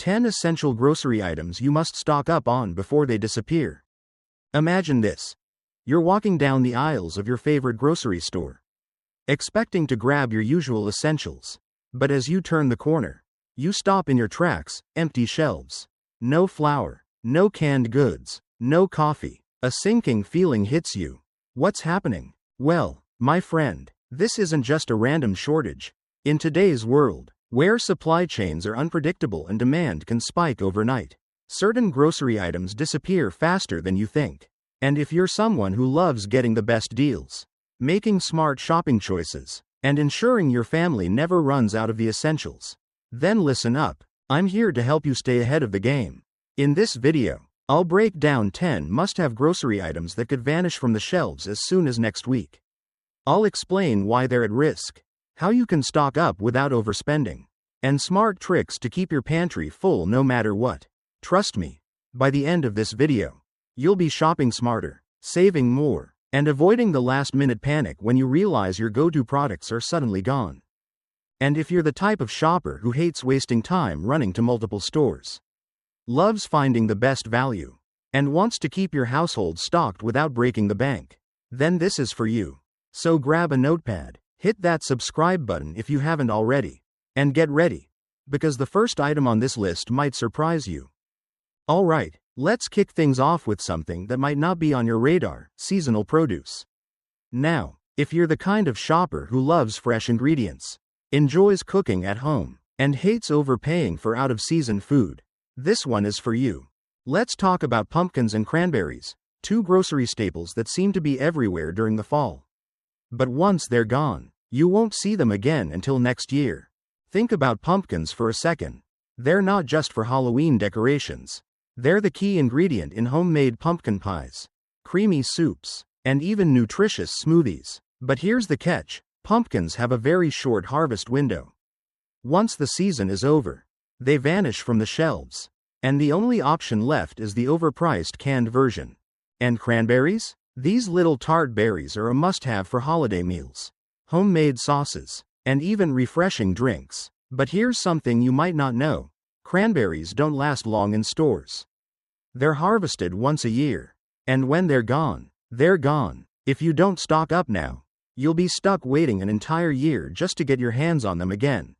10 essential grocery items you must stock up on before they disappear. Imagine this. You're walking down the aisles of your favorite grocery store, expecting to grab your usual essentials. But as you turn the corner, you stop in your tracks. Empty shelves. No flour, no canned goods, no coffee. A sinking feeling hits you. What's happening? Well, my friend, this isn't just a random shortage. In today's world, where supply chains are unpredictable and demand can spike overnight, certain grocery items disappear faster than you think. And if you're someone who loves getting the best deals, making smart shopping choices, and ensuring your family never runs out of the essentials, then listen up. I'm here to help you stay ahead of the game. In this video, I'll break down 10 must-have grocery items that could vanish from the shelves as soon as next week. I'll explain why they're at risk, how you can stock up without overspending, and smart tricks to keep your pantry full no matter what. Trust me, by the end of this video, you'll be shopping smarter, saving more, and avoiding the last-minute panic when you realize your go-to products are suddenly gone. And if you're the type of shopper who hates wasting time running to multiple stores, loves finding the best value, and wants to keep your household stocked without breaking the bank, then this is for you. So grab a notepad, hit that subscribe button if you haven't already, and get ready, because the first item on this list might surprise you. Alright, let's kick things off with something that might not be on your radar: seasonal produce. Now, if you're the kind of shopper who loves fresh ingredients, enjoys cooking at home, and hates overpaying for out-of-season food, this one is for you. Let's talk about pumpkins and cranberries, two grocery staples that seem to be everywhere during the fall. But once they're gone, you won't see them again until next year. Think about pumpkins for a second. They're not just for Halloween decorations. They're the key ingredient in homemade pumpkin pies, creamy soups, and even nutritious smoothies. But here's the catch: pumpkins have a very short harvest window. Once the season is over, they vanish from the shelves, and the only option left is the overpriced canned version. And cranberries? These little tart berries are a must-have for holiday meals, homemade sauces, and even refreshing drinks. But here's something you might not know: cranberries don't last long in stores. They're harvested once a year, and when they're gone, they're gone. If you don't stock up now, you'll be stuck waiting an entire year just to get your hands on them again.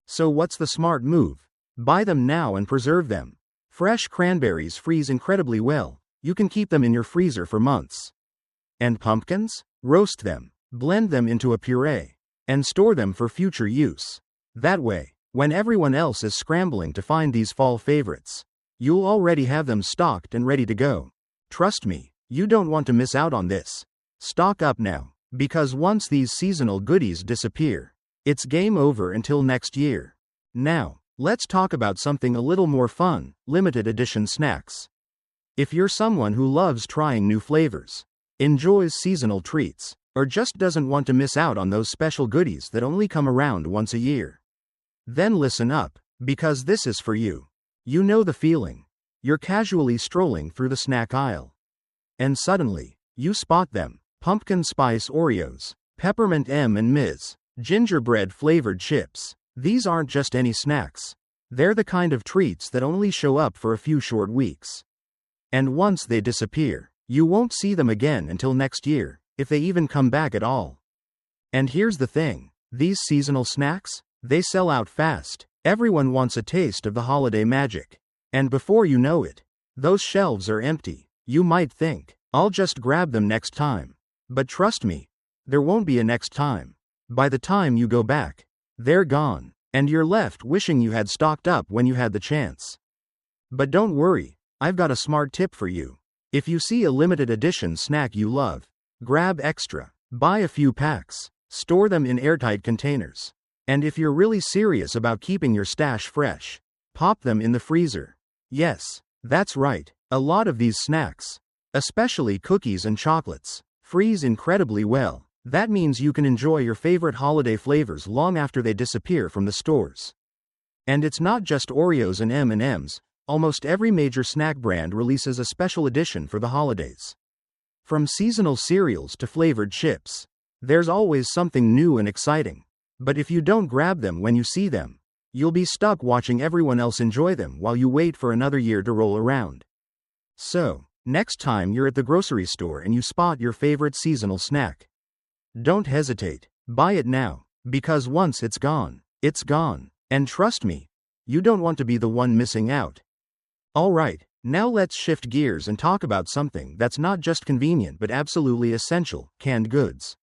So what's the smart move? Buy them now and preserve them. Fresh cranberries freeze incredibly well. You can keep them in your freezer for months. And pumpkins? Roast them, blend them into a puree, and store them for future use. That way, when everyone else is scrambling to find these fall favorites, you'll already have them stocked and ready to go. Trust me, you don't want to miss out on this. Stock up now, because once these seasonal goodies disappear, it's game over until next year. Now, let's talk about something a little more fun: limited edition snacks. If you're someone who loves trying new flavors, enjoys seasonal treats, or just doesn't want to miss out on those special goodies that only come around once a year, then listen up, because this is for you. You know the feeling. You're casually strolling through the snack aisle, and suddenly, you spot them: pumpkin spice Oreos, peppermint M&Ms, gingerbread flavored chips. These aren't just any snacks. They're the kind of treats that only show up for a few short weeks. And once they disappear, you won't see them again until next year, if they even come back at all. And here's the thing: these seasonal snacks, they sell out fast. Everyone wants a taste of the holiday magic. And before you know it, those shelves are empty. You might think, I'll just grab them next time. But trust me, there won't be a next time. By the time you go back, they're gone, and you're left wishing you had stocked up when you had the chance. But don't worry, I've got a smart tip for you. If you see a limited edition snack you love, grab extra. Buy a few packs, store them in airtight containers. And if you're really serious about keeping your stash fresh, pop them in the freezer. Yes, that's right, a lot of these snacks, especially cookies and chocolates, freeze incredibly well. That means you can enjoy your favorite holiday flavors long after they disappear from the stores. And it's not just Oreos and M&Ms. Almost every major snack brand releases a special edition for the holidays. From seasonal cereals to flavored chips, there's always something new and exciting. But if you don't grab them when you see them, You'll be stuck watching everyone else enjoy them while you wait for another year to roll around. So, next time you're at the grocery store and you spot your favorite seasonal snack, don't hesitate. Buy it now, because once it's gone, it's gone. And trust me, you don't want to be the one missing out. Alright, now let's shift gears and talk about something that's not just convenient but absolutely essential: canned goods.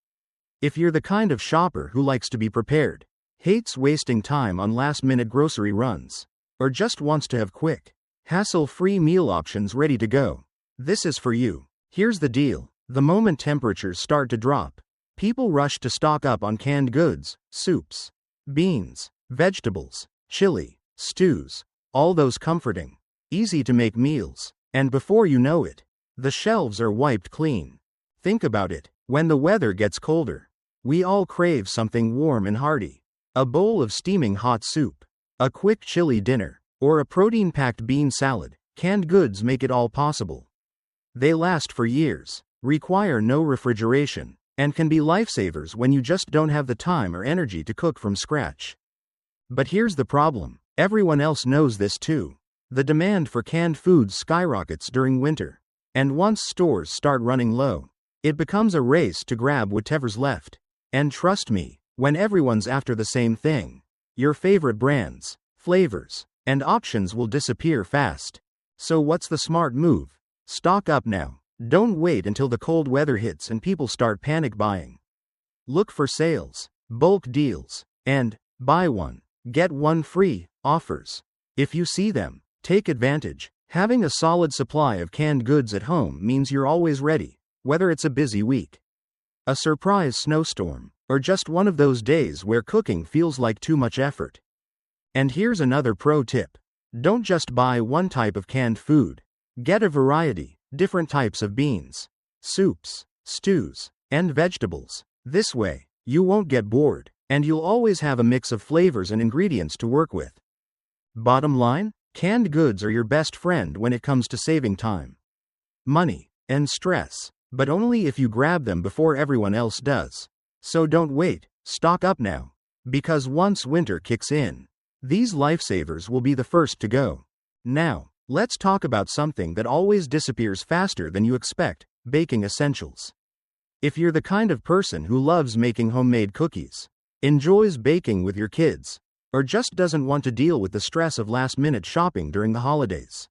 If you're the kind of shopper who likes to be prepared, hates wasting time on last-minute grocery runs, or just wants to have quick, hassle-free meal options ready to go, this is for you. Here's the deal: the moment temperatures start to drop, people rush to stock up on canned goods, soups, beans, vegetables, chili, stews, all those comforting, easy-to-make meals, and before you know it, the shelves are wiped clean. Think about it: when the weather gets colder, we all crave something warm and hearty. A bowl of steaming hot soup, a quick chili dinner, or a protein-packed bean salad. Canned goods make it all possible. They last for years, require no refrigeration, and can be lifesavers when you just don't have the time or energy to cook from scratch. But here's the problem: everyone else knows this too. The demand for canned foods skyrockets during winter, and once stores start running low, it becomes a race to grab whatever's left. And trust me, when everyone's after the same thing, your favorite brands, flavors, and options will disappear fast. So what's the smart move? Stock up now. Don't wait until the cold weather hits and people start panic buying. Look for sales, bulk deals, and buy one, get one free offers. If you see them, take advantage. Having a solid supply of canned goods at home means you're always ready, whether it's a busy week, a surprise snowstorm, or just one of those days where cooking feels like too much effort. And here's another pro tip: don't just buy one type of canned food. Get a variety, different types of beans, soups, stews, and vegetables. This way, you won't get bored, and you'll always have a mix of flavors and ingredients to work with. Bottom line: canned goods are your best friend when it comes to saving time, money, and stress, but only if you grab them before everyone else does. So don't wait, stock up now. Because once winter kicks in, these lifesavers will be the first to go. Now, let's talk about something that always disappears faster than you expect: baking essentials. If you're the kind of person who loves making homemade cookies, enjoys baking with your kids, or just doesn't want to deal with the stress of last-minute shopping during the holidays,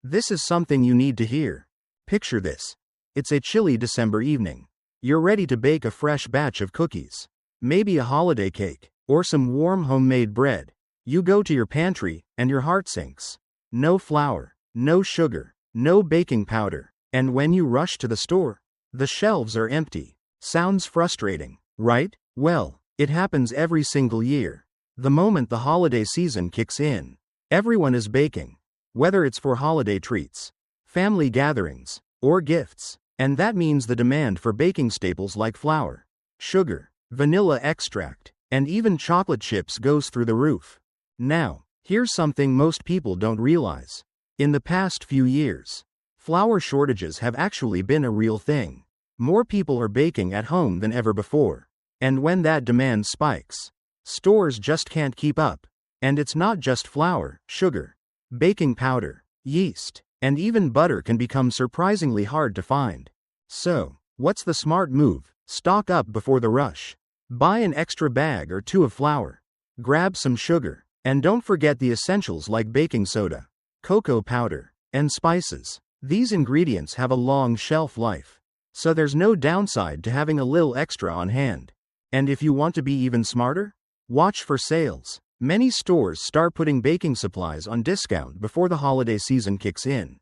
this is something you need to hear. Picture this: it's a chilly December evening. You're ready to bake a fresh batch of cookies, maybe a holiday cake, or some warm homemade bread. You go to your pantry, and your heart sinks. No flour, no sugar, no baking powder, and when you rush to the store, the shelves are empty. Sounds frustrating, right? Well, it happens every single year. The moment the holiday season kicks in, everyone is baking, whether it's for holiday treats, family gatherings, or gifts. And that means the demand for baking staples like flour, sugar, vanilla extract, and even chocolate chips goes through the roof. Now, here's something most people don't realize. In the past few years, flour shortages have actually been a real thing. More people are baking at home than ever before. And when that demand spikes, stores just can't keep up. And it's not just flour, sugar, baking powder, yeast, and even butter can become surprisingly hard to find. So, what's the smart move? Stock up before the rush. Buy an extra bag or two of flour. Grab some sugar. And don't forget the essentials like baking soda, cocoa powder, and spices. These ingredients have a long shelf life, so there's no downside to having a little extra on hand. And if you want to be even smarter, watch for sales. Many stores start putting baking supplies on discount before the holiday season kicks in.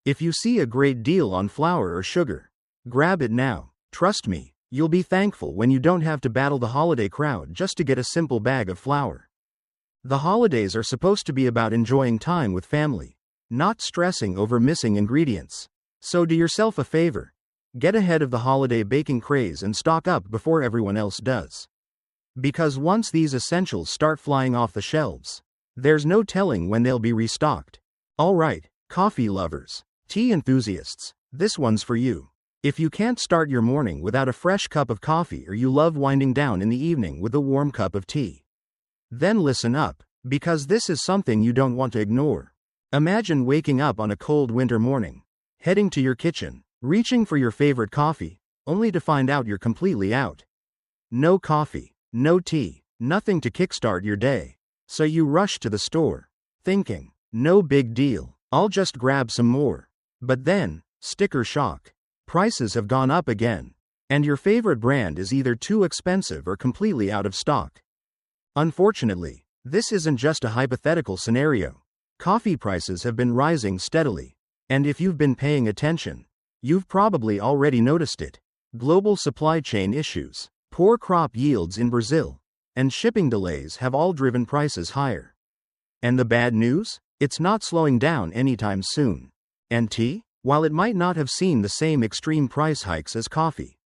If you see a great deal on flour or sugar, grab it now. Trust me, you'll be thankful when you don't have to battle the holiday crowd just to get a simple bag of flour. The holidays are supposed to be about enjoying time with family, not stressing over missing ingredients. So do yourself a favor. Get ahead of the holiday baking craze and stock up before everyone else does. Because once these essentials start flying off the shelves, there's no telling when they'll be restocked. Alright, coffee lovers, tea enthusiasts, this one's for you. If you can't start your morning without a fresh cup of coffee, or you love winding down in the evening with a warm cup of tea, then listen up. Because this is something you don't want to ignore. Imagine waking up on a cold winter morning, heading to your kitchen, reaching for your favorite coffee, only to find out you're completely out. No coffee, no tea, nothing to kickstart your day. So you rush to the store, thinking, no big deal, I'll just grab some more. But then, sticker shock. Prices have gone up again. And your favorite brand is either too expensive or completely out of stock. Unfortunately, this isn't just a hypothetical scenario. Coffee prices have been rising steadily. And if you've been paying attention, you've probably already noticed it. Global supply chain issues, poor crop yields in Brazil, and shipping delays have all driven prices higher. And the bad news? It's not slowing down anytime soon. And tea? While it might not have seen the same extreme price hikes as coffee,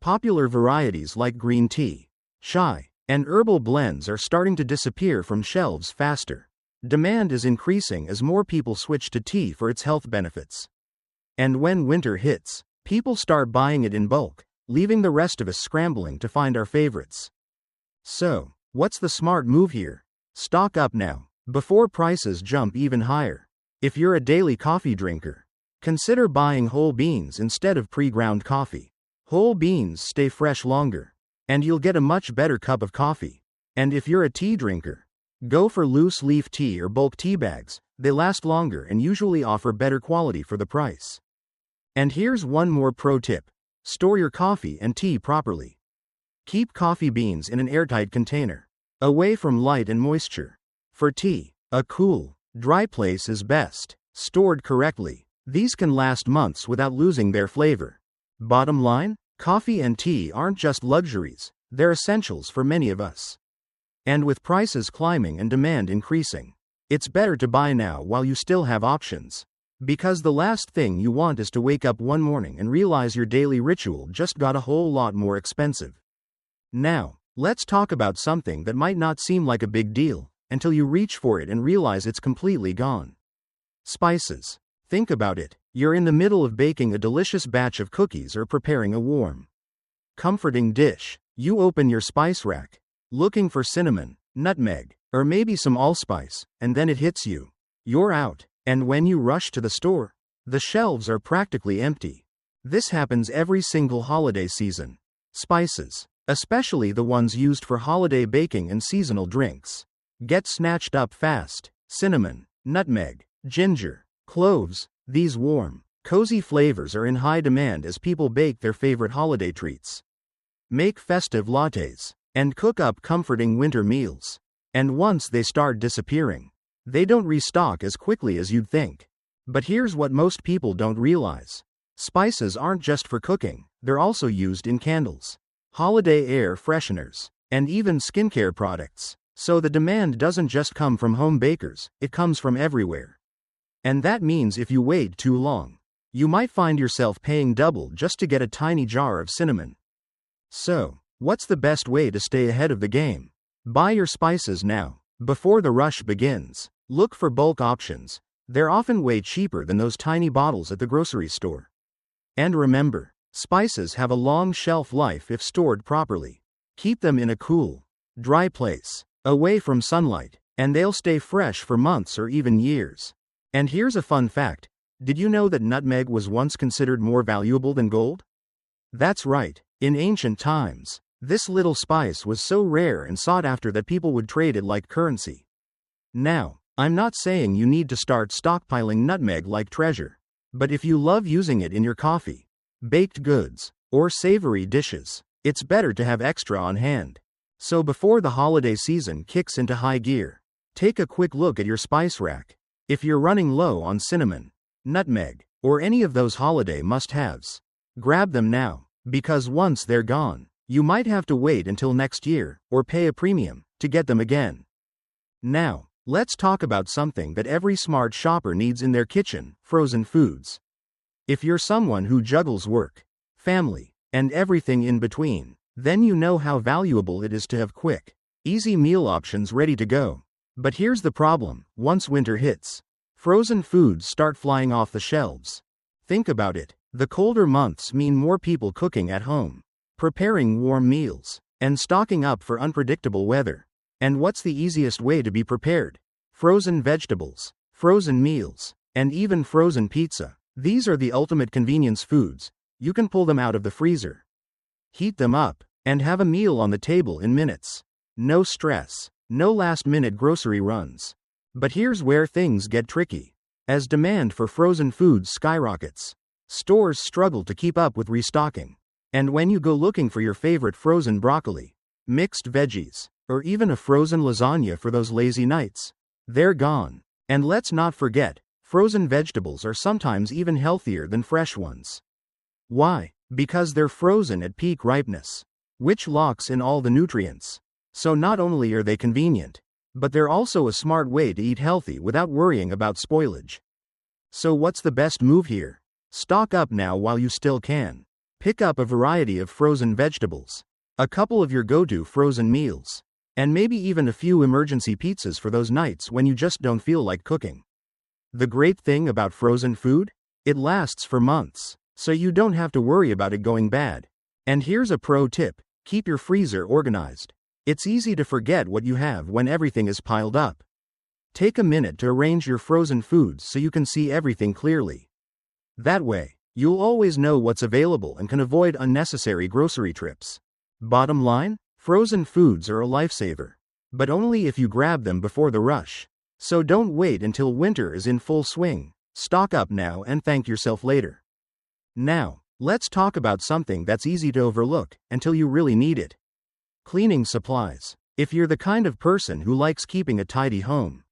popular varieties like green tea, chai, and herbal blends are starting to disappear from shelves faster. Demand is increasing as more people switch to tea for its health benefits. And when winter hits, people start buying it in bulk, leaving the rest of us scrambling to find our favorites. So, what's the smart move here? Stock up now, before prices jump even higher. If you're a daily coffee drinker, consider buying whole beans instead of pre-ground coffee. Whole beans stay fresh longer, and you'll get a much better cup of coffee. And if you're a tea drinker, go for loose leaf tea or bulk tea bags. They last longer and usually offer better quality for the price. And here's one more pro tip. Store your coffee and tea properly. Keep coffee beans in an airtight container, away from light and moisture. For tea, a cool, dry place is best. Stored correctly, these can last months without losing their flavor. Bottom line, coffee and tea aren't just luxuries, they're essentials for many of us. And with prices climbing and demand increasing, it's better to buy now while you still have options. Because the last thing you want is to wake up one morning and realize your daily ritual just got a whole lot more expensive. Now, let's talk about something that might not seem like a big deal until you reach for it and realize it's completely gone. Spices. Think about it. You're in the middle of baking a delicious batch of cookies or preparing a warm, comforting dish. You open your spice rack, looking for cinnamon, nutmeg, or maybe some allspice, and then it hits you. You're out. And when you rush to the store, the shelves are practically empty. This happens every single holiday season. Spices, especially the ones used for holiday baking and seasonal drinks, get snatched up fast. Cinnamon, nutmeg, ginger, cloves, these warm, cozy flavors are in high demand as people bake their favorite holiday treats, make festive lattes, and cook up comforting winter meals. And once they start disappearing, they don't restock as quickly as you'd think. But here's what most people don't realize. Spices aren't just for cooking, they're also used in candles, holiday air fresheners, and even skincare products. So the demand doesn't just come from home bakers, it comes from everywhere. And that means if you wait too long, you might find yourself paying double just to get a tiny jar of cinnamon. So, what's the best way to stay ahead of the game? Buy your spices now, before the rush begins. Look for bulk options. They're often way cheaper than those tiny bottles at the grocery store. And remember, spices have a long shelf life if stored properly. Keep them in a cool, dry place, away from sunlight, and they'll stay fresh for months or even years. And here's a fun fact. Did you know that nutmeg was once considered more valuable than gold? That's right. In ancient times, this little spice was so rare and sought after that people would trade it like currency. Now, I'm not saying you need to start stockpiling nutmeg like treasure. But if you love using it in your coffee, baked goods, or savory dishes, it's better to have extra on hand. So before the holiday season kicks into high gear, take a quick look at your spice rack. If you're running low on cinnamon, nutmeg, or any of those holiday must-haves, grab them now, because once they're gone, you might have to wait until next year, or pay a premium, to get them again. Now, let's talk about something that every smart shopper needs in their kitchen: frozen foods. If you're someone who juggles work, family, and everything in between, then you know how valuable it is to have quick, easy meal options ready to go. But here's the problem: once winter hits, frozen foods start flying off the shelves. Think about it. The colder months mean more people cooking at home, preparing warm meals, and stocking up for unpredictable weather. And what's the easiest way to be prepared? Frozen vegetables, frozen meals, and even frozen pizza. These are the ultimate convenience foods. You can pull them out of the freezer, heat them up, and have a meal on the table in minutes. No stress, no last-minute grocery runs. But here's where things get tricky. As demand for frozen foods skyrockets, stores struggle to keep up with restocking. And when you go looking for your favorite frozen broccoli, mixed veggies, or even a frozen lasagna for those lazy nights, they're gone. And let's not forget, frozen vegetables are sometimes even healthier than fresh ones. Why? Because they're frozen at peak ripeness, which locks in all the nutrients. So not only are they convenient, but they're also a smart way to eat healthy without worrying about spoilage. So what's the best move here? Stock up now while you still can. Pick up a variety of frozen vegetables, a couple of your go-to frozen meals, and maybe even a few emergency pizzas for those nights when you just don't feel like cooking. The great thing about frozen food? It lasts for months, so you don't have to worry about it going bad. And here's a pro tip: keep your freezer organized. It's easy to forget what you have when everything is piled up. Take a minute to arrange your frozen foods so you can see everything clearly. That way, you'll always know what's available and can avoid unnecessary grocery trips. Bottom line, frozen foods are a lifesaver, but only if you grab them before the rush. So don't wait until winter is in full swing. Stock up now and thank yourself later. Now, let's talk about something that's easy to overlook until you really need it. Cleaning supplies. If you're the kind of person who likes keeping a tidy home,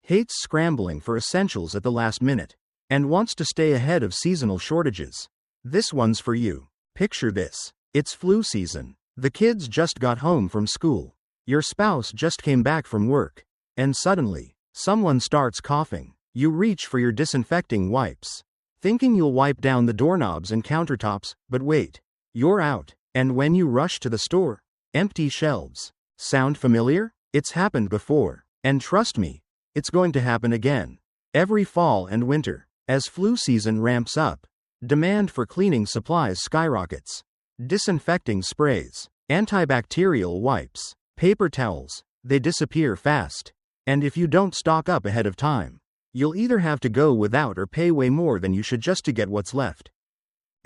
hates scrambling for essentials at the last minute, and wants to stay ahead of seasonal shortages, this one's for you. Picture this. It's flu season. The kids just got home from school. Your spouse just came back from work. And suddenly, someone starts coughing. You reach for your disinfecting wipes, thinking you'll wipe down the doorknobs and countertops, but wait. You're out. And when you rush to the store, empty shelves. Sound familiar? It's happened before. And trust me, it's going to happen again. Every fall and winter, as flu season ramps up, demand for cleaning supplies skyrockets. Disinfecting sprays, antibacterial wipes, paper towels, they disappear fast. And if you don't stock up ahead of time, you'll either have to go without or pay way more than you should just to get what's left.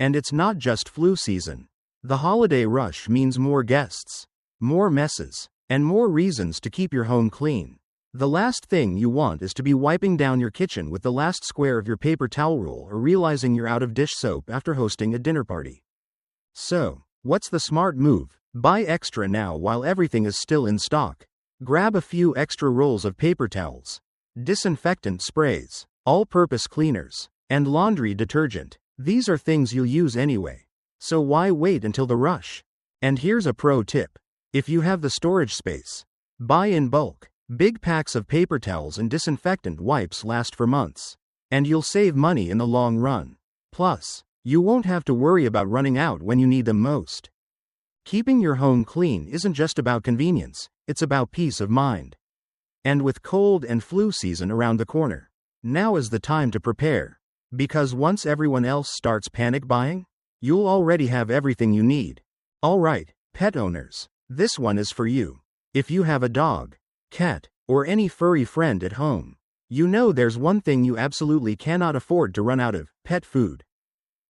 And it's not just flu season. The holiday rush means more guests, more messes, and more reasons to keep your home clean. The last thing you want is to be wiping down your kitchen with the last square of your paper towel roll or realizing you're out of dish soap after hosting a dinner party. So, what's the smart move? Buy extra now while everything is still in stock. Grab a few extra rolls of paper towels, disinfectant sprays, all-purpose cleaners, and laundry detergent. These are things you'll use anyway. So why wait until the rush? And here's a pro tip. If you have the storage space, buy in bulk. Big packs of paper towels and disinfectant wipes last for months, and you'll save money in the long run. Plus, you won't have to worry about running out when you need them most. Keeping your home clean isn't just about convenience, it's about peace of mind. And with cold and flu season around the corner, now is the time to prepare. Because once everyone else starts panic buying, you'll already have everything you need. Alright, pet owners, this one is for you. If you have a dog, cat, or any furry friend at home, you know there's one thing you absolutely cannot afford to run out of: pet food.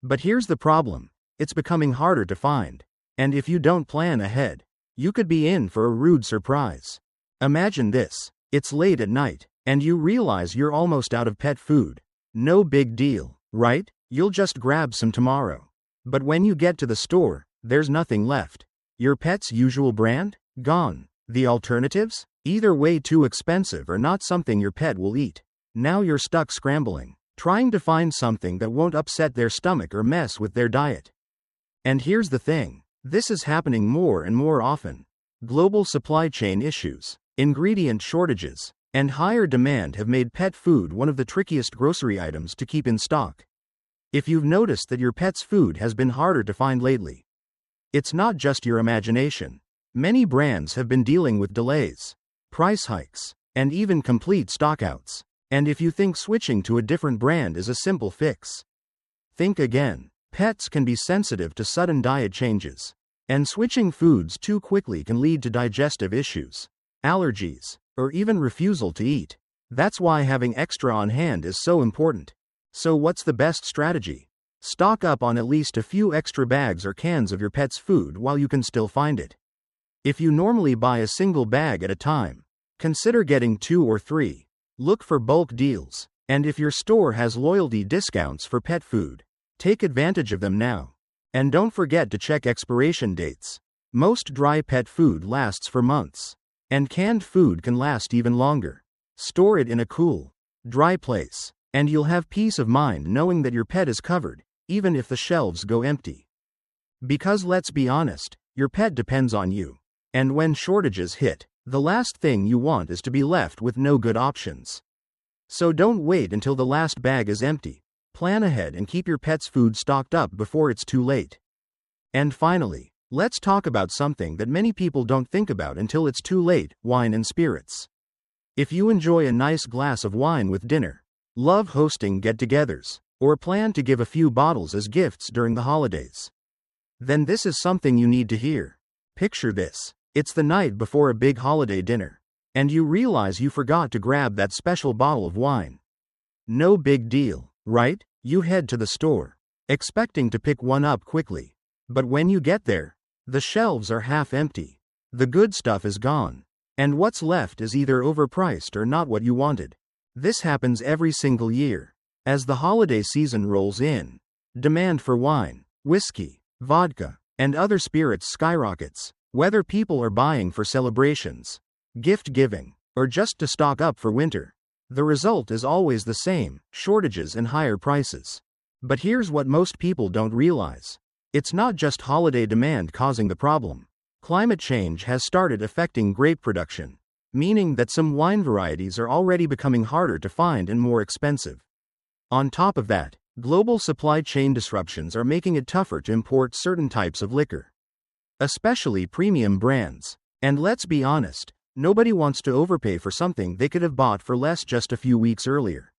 But here's the problem: it's becoming harder to find. And if you don't plan ahead, you could be in for a rude surprise. Imagine this: it's late at night, and you realize you're almost out of pet food. No big deal, right? You'll just grab some tomorrow. But when you get to the store, there's nothing left. Your pet's usual brand? Gone. The alternatives? Either way too expensive or not something your pet will eat. Now you're stuck scrambling, trying to find something that won't upset their stomach or mess with their diet. And here's the thing: this is happening more and more often. Global supply chain issues, ingredient shortages, and higher demand have made pet food one of the trickiest grocery items to keep in stock. If you've noticed that your pet's food has been harder to find lately, it's not just your imagination. Many brands have been dealing with delays, price hikes, and even complete stockouts. And if you think switching to a different brand is a simple fix, think again. Pets can be sensitive to sudden diet changes, and switching foods too quickly can lead to digestive issues. allergies, or even refusal to eat. That's why having extra on hand is so important. So what's the best strategy? Stock up on at least a few extra bags or cans of your pet's food while you can still find it. If you normally buy a single bag at a time, consider getting 2 or 3. Look for bulk deals, and if your store has loyalty discounts for pet food, take advantage of them now. And don't forget to check expiration dates. Most dry pet food lasts for months, and canned food can last even longer. Store it in a cool, dry place, and you'll have peace of mind knowing that your pet is covered, even if the shelves go empty. Because let's be honest, your pet depends on you. And when shortages hit, the last thing you want is to be left with no good options. So don't wait until the last bag is empty. Plan ahead and keep your pet's food stocked up before it's too late. And finally, let's talk about something that many people don't think about until it's too late: wine and spirits. If you enjoy a nice glass of wine with dinner, love hosting get-togethers, or plan to give a few bottles as gifts during the holidays, then this is something you need to hear. Picture this. It's the night before a big holiday dinner, and you realize you forgot to grab that special bottle of wine. No big deal, right? You head to the store, expecting to pick one up quickly. But when you get there, the shelves are half empty. The good stuff is gone, and what's left is either overpriced or not what you wanted. This happens every single year. As the holiday season rolls in, demand for wine, whiskey, vodka, and other spirits skyrockets. Whether people are buying for celebrations, gift giving, or just to stock up for winter, the result is always the same: shortages and higher prices. But here's what most people don't realize. It's not just holiday demand causing the problem. Climate change has started affecting grape production, meaning that some wine varieties are already becoming harder to find and more expensive. On top of that, global supply chain disruptions are making it tougher to import certain types of liquor, especially premium brands. And let's be honest, nobody wants to overpay for something they could have bought for less just a few weeks earlier.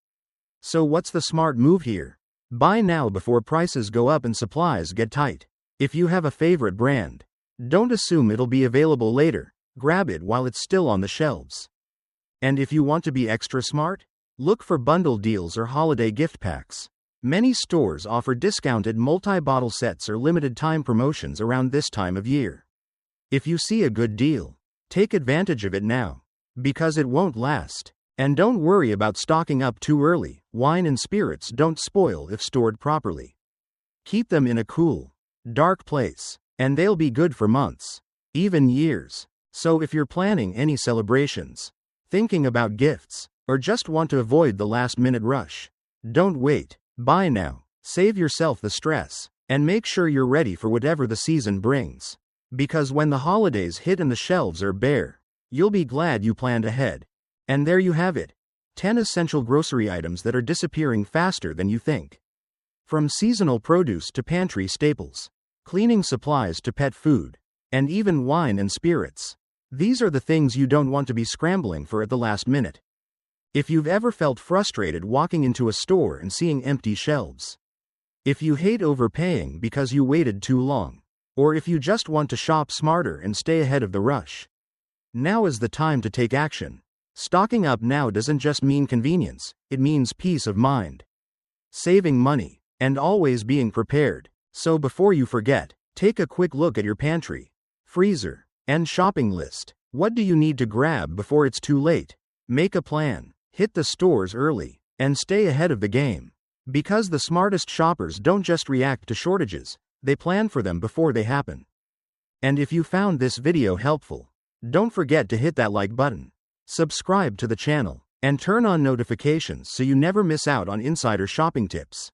So what's the smart move here? Buy now before prices go up and supplies get tight. If you have a favorite brand, don't assume it'll be available later. Grab it while it's still on the shelves. And if you want to be extra smart, look for bundle deals or holiday gift packs. Many stores offer discounted multi-bottle sets or limited time promotions around this time of year. If you see a good deal, take advantage of it now, because it won't last. And don't worry about stocking up too early. Wine and spirits don't spoil if stored properly. Keep them in a cool, dark place, and they'll be good for months, even years. So if you're planning any celebrations, thinking about gifts, or just want to avoid the last-minute rush, don't wait. Buy now, save yourself the stress, and make sure you're ready for whatever the season brings. Because when the holidays hit and the shelves are bare, you'll be glad you planned ahead. And there you have it. 10 essential grocery items that are disappearing faster than you think. From seasonal produce to pantry staples, cleaning supplies to pet food, and even wine and spirits. These are the things you don't want to be scrambling for at the last minute. If you've ever felt frustrated walking into a store and seeing empty shelves, if you hate overpaying because you waited too long, or if you just want to shop smarter and stay ahead of the rush, now is the time to take action. Stocking up now doesn't just mean convenience, it means peace of mind, saving money, and always being prepared. So before you forget, take a quick look at your pantry, freezer, and shopping list. What do you need to grab before it's too late? Make a plan, hit the stores early, and stay ahead of the game. Because the smartest shoppers don't just react to shortages, they plan for them before they happen. And if you found this video helpful, don't forget to hit that like button, subscribe to the channel, and turn on notifications so you never miss out on insider shopping tips,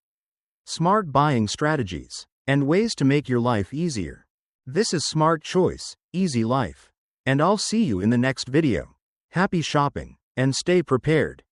smart buying strategies, and ways to make your life easier. This is Smart Choice, Easy Life. And I'll see you in the next video. Happy shopping, and stay prepared.